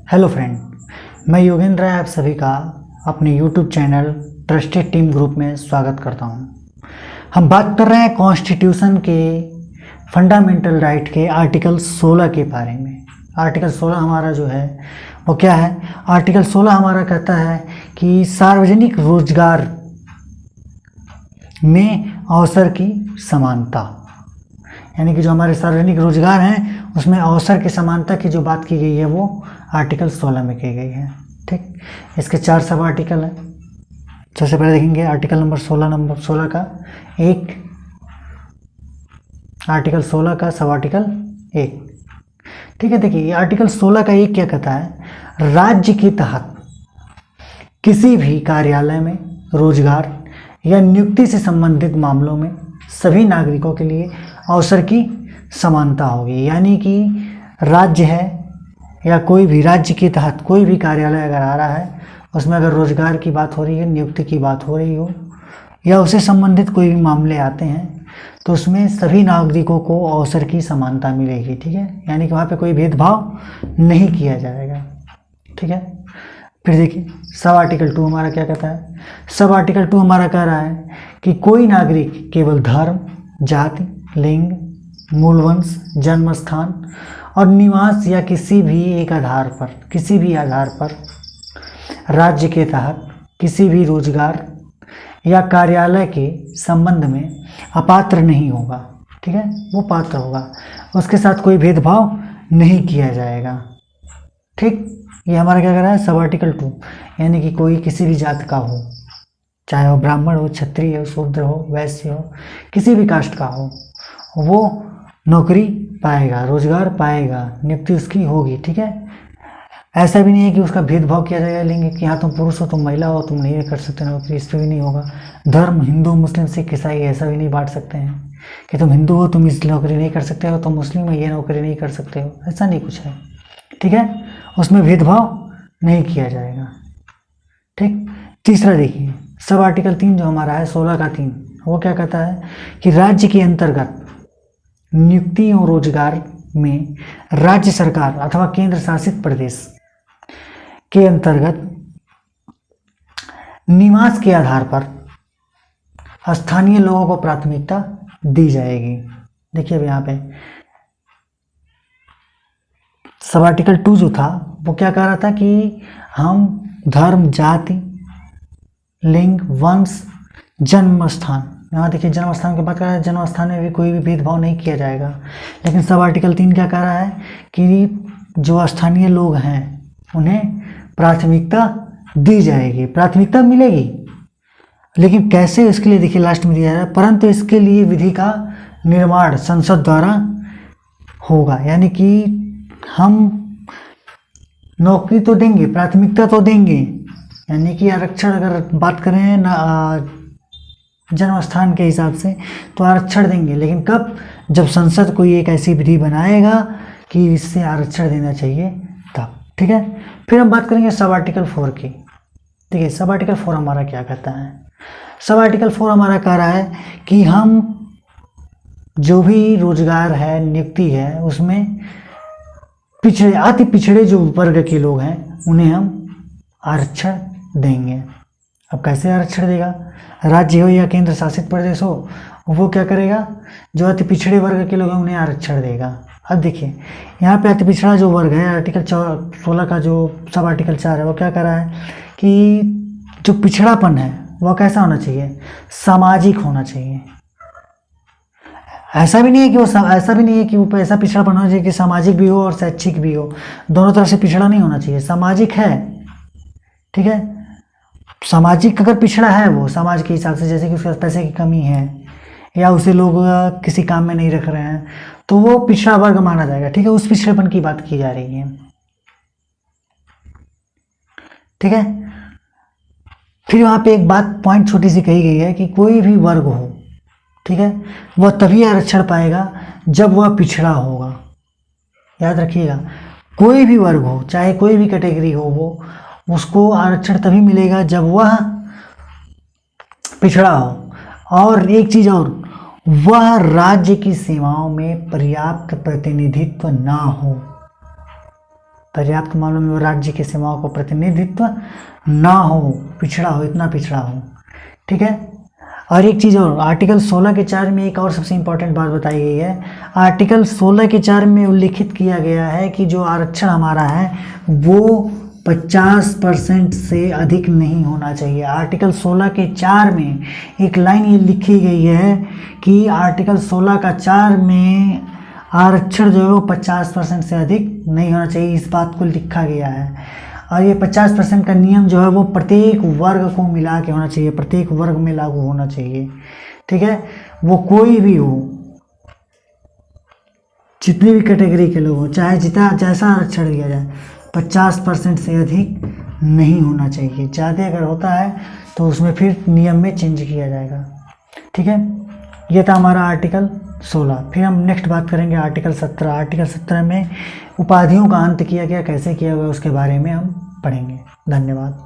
Hello friend, मैं योगेंद्र राय आप सभी का अपने YouTube channel trusted team group में स्वागत करता हूं। हम बात कर रहे हैं कॉन्स्टिट्यूशन के फंडामेंटल राइट के आर्टिकल 16 के बारे में। आर्टिकल 16 हमारा जो है वो क्या है? आर्टिकल 16 हमारा कहता है कि सार्वजनिक रोजगार में अवसर की समानता, यानी कि जो हमारे सार्वजनिक रोजगार हैं उसमें अवसर की समानता की जो बात की गई है वो आर्टिकल 16 में की गई है। ठीक, इसके 4 सब आर्टिकल हैं। सबसे पहले देखेंगे आर्टिकल नंबर 16 का एक, आर्टिकल 16 का सब आर्टिकल 1। ठीक है, देखिए आर्टिकल 16 का 1 क्या कहता है? राज्य के तहत किसी भी कार्यालय में रोजगार या नियुक्ति से संबंधित मामलों में सभी नागरिकों के लिए अवसर की समानता होगी। यानी कि राज्य है या कोई भी राज्य के तहत कोई भी कार्यालय अगर आ रहा है, उसमें अगर रोजगार की बात हो रही है, नियुक्ति की बात हो रही हो या उससे संबंधित कोई भी मामले आते हैं, तो उसमें सभी नागरिकों को अवसर की समानता मिलेगी। ठीक है, यानी कि वहाँ पे कोई भेदभाव नहीं किया जाएगा। ठीक है, फिर देखिए सब आर्टिकल 2 हमारा क्या कहता है? सब आर्टिकल 2 हमारा कह रहा है कि कोई नागरिक केवल धर्म, जाति, लिंग, मूल वंश, जन्म स्थान और निवास या किसी भी आधार पर राज्य के तहत किसी भी रोजगार या कार्यालय के संबंध में अपात्र नहीं होगा। ठीक है, वो पात्र होगा, उसके साथ कोई भेदभाव नहीं किया जाएगा। ठीक, ये हमारा क्या कर रहा है? सब आर्टिकल 2, यानी कि कोई किसी भी जात का हो, चाहे वो ब्राह्मण हो, क्षत्रिय हो, शूद्र हो, वैश्य हो, किसी भी कास्ट का हो, वो नौकरी पाएगा, रोजगार पाएगा, नियुक्ति उसकी होगी। ठीक है, ऐसा भी नहीं है कि उसका भेदभाव किया जाएगा लिंग कि हाँ तुम पुरुष हो, तुम महिला हो, तुम नहीं कर सकते नौकरी, इस पर भी नहीं होगा। धर्म, हिंदू, मुस्लिम, सिख, ईसाई, ऐसा भी नहीं बांट सकते हैं कि तुम हिंदू हो तुम इस नौकरी नहीं कर सकते हो, तुम मुस्लिम हो ये नौकरी नहीं कर सकते हो, ऐसा नहीं कुछ है। ठीक है, उसमें भेदभाव नहीं किया जाएगा। ठीक, तीसरा देखिए सब आर्टिकल 3 जो हमारा है 16 का 3, वो क्या कहता है कि राज्य के अंतर्गत नियुक्ति और रोजगार में राज्य सरकार अथवा केंद्र शासित प्रदेश के अंतर्गत निवास के आधार पर स्थानीय लोगों को प्राथमिकता दी जाएगी। देखिए अब यहाँ पे सब आर्टिकल 2 जो था वो क्या कह रहा था कि हम धर्म, जाति, लिंग, वंश, जन्म स्थान, यहाँ देखिए जन्म स्थान की बात कर रहा है, जन्म स्थान में भी कोई भी भेदभाव नहीं किया जाएगा। लेकिन सब आर्टिकल 3 क्या कह रहा है कि जो स्थानीय लोग हैं उन्हें प्राथमिकता दी जाएगी, प्राथमिकता मिलेगी। लेकिन कैसे, इसके लिए देखिए लास्ट में दिया जा रहा है, परंतु इसके लिए विधि का निर्माण संसद द्वारा होगा। यानी कि हम नौकरी तो देंगे, प्राथमिकता तो देंगे, यानी कि आरक्षण अगर बात करें ना जन्म स्थान के हिसाब से तो आरक्षण देंगे, लेकिन कब? जब संसद कोई एक ऐसी विधि बनाएगा कि इससे आरक्षण देना चाहिए तब। ठीक है, फिर हम बात करेंगे सब आर्टिकल 4 की। देखिए सब आर्टिकल 4 हमारा क्या कहता है? सब आर्टिकल 4 हमारा कह रहा है कि हम जो भी रोजगार है, नियुक्ति है, उसमें पिछड़े, अति पिछड़े जो वर्ग के लोग हैं उन्हें हम आरक्षण देंगे। अब कैसे आरक्षण देगा? राज्य हो या केंद्र शासित प्रदेश हो, वो क्या करेगा? जो अति पिछड़े वर्ग के लोग हैं उन्हें आरक्षण देगा। अब देखिए यहाँ पे अति पिछड़ा जो वर्ग है, आर्टिकल 16 का जो सब आर्टिकल 4 है वो क्या कर रहा है कि जो पिछड़ापन है वह कैसा होना चाहिए? सामाजिक होना चाहिए। ऐसा भी नहीं है कि वो ऐसा पिछड़ापन होना चाहिए कि सामाजिक भी हो और शैक्षिक भी हो, दोनों तरफ से पिछड़ा नहीं होना चाहिए। सामाजिक है, ठीक है, सामाजिक अगर पिछड़ा है वो समाज के हिसाब से, जैसे कि उसके पास पैसे की कमी है या उसे लोग किसी काम में नहीं रख रहे हैं, तो वो पिछड़ा वर्ग माना जाएगा। ठीक है, उस पिछड़ेपन की बात की जा रही है। ठीक है, फिर वहां पे एक बात पॉइंट छोटी सी कही गई है कि कोई भी वर्ग हो, ठीक है, वह तभी आरक्षण पाएगा जब वह पिछड़ा होगा। याद रखिएगा, कोई भी वर्ग हो, चाहे कोई भी कैटेगरी हो, वो उसको आरक्षण तभी मिलेगा जब वह पिछड़ा हो। और एक चीज और, वह राज्य की सेवाओं में पर्याप्त प्रतिनिधित्व ना हो। पर्याप्त मामलों में वो राज्य की सीमाओं को प्रतिनिधित्व ना हो, पिछड़ा हो, इतना पिछड़ा हो। ठीक है। और एक चीज़ और, आर्टिकल 16 के 4 में एक और सबसे इम्पॉर्टेंट बात बताई गई है। आर्टिकल 16 के 4 में उल्लिखित किया गया है कि जो आरक्षण हमारा है वो 50% से अधिक नहीं होना चाहिए। आर्टिकल 16 के 4 में एक लाइन ये लिखी गई है कि आर्टिकल 16 का 4 में आरक्षण जो है वो 50% से अधिक नहीं होना चाहिए, इस बात को लिखा गया है। और ये 50% का नियम जो है वो प्रत्येक वर्ग को मिला के होना चाहिए, प्रत्येक वर्ग में लागू होना चाहिए। ठीक है, वो कोई भी हो, जितनी भी कैटेगरी के लोग हो, चाहे जितना जैसा आरक्षण दिया जाए, 50% से अधिक नहीं होना चाहिए। ज़्यादा अगर होता है तो उसमें फिर नियम में चेंज किया जाएगा। ठीक है, ये था हमारा आर्टिकल 16। फिर हम नेक्स्ट बात करेंगे आर्टिकल 17। आर्टिकल 17 में उपाधियों का अंत किया गया, कैसे किया गया, उसके बारे में हम पढ़ेंगे। धन्यवाद।